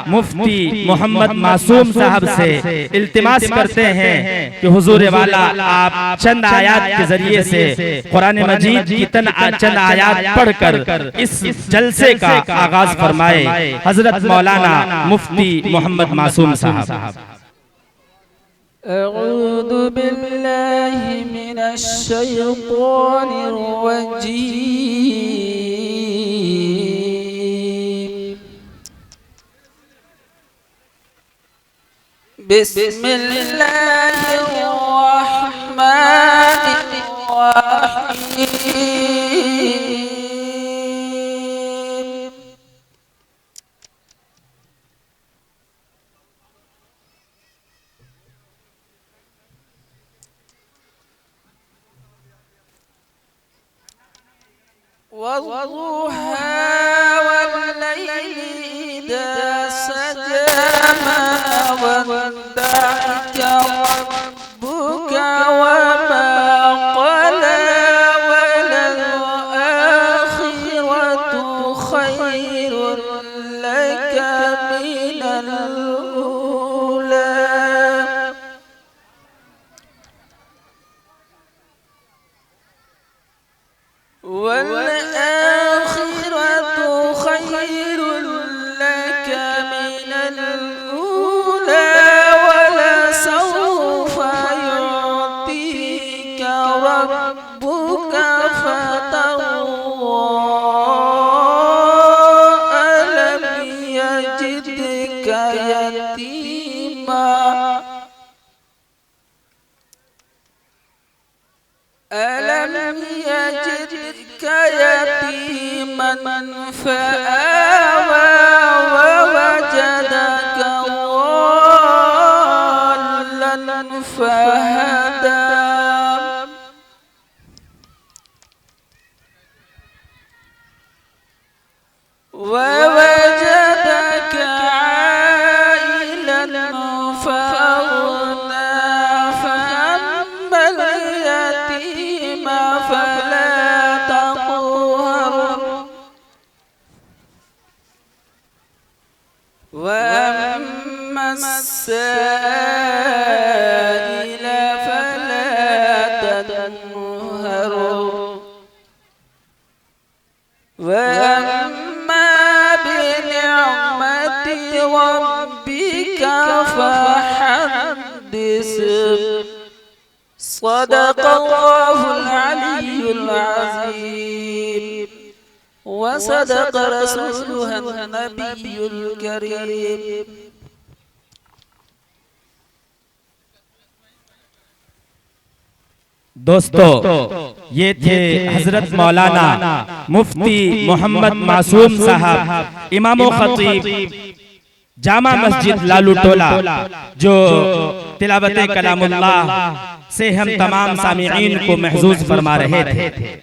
मुफ्ती मोहम्मद मासूम साहब से इल्तिमास करते हैं कि हुजूर वाला आप चंद आयात के जरिए से कुरान मजीद की चंद आयात पढ़कर इस जलसे का आगाज फरमाए। हजरत मौलाना मुफ्ती मोहम्मद मासूम साहब। अऊज़ु बिल्लाहि मिनश शैतानिर रजीम। बिस्मिल्लाहिर रहमानिर रहीम। والضحى والليل إذا سجى ما ودعك ربك وما قلى وللآخرة خير لك من الأولى والآخرة خير لك من الأولى ولسوف يعطيك ربك فترضى ألم يجدك يتيما فآوى ووجدك ضالا فهدى ووجدك عائلا فأغنى فأما اليتيم فلا تقهر وأما السائل فلا تنهر وأما بنعمة ربك فحدث صدق الله العلي العظيم وصدق رسوله النبي الكريم। दोस्तों, ये थे हजरत मौलाना मुफ्ती मोहम्मद मासूम साहब, इमाम खतीब जामा मस्जिद लालू टोला, जो तिलावत कलामुल्लाह से हम तमाम सामीईन को महजूज फरमा रहे थे।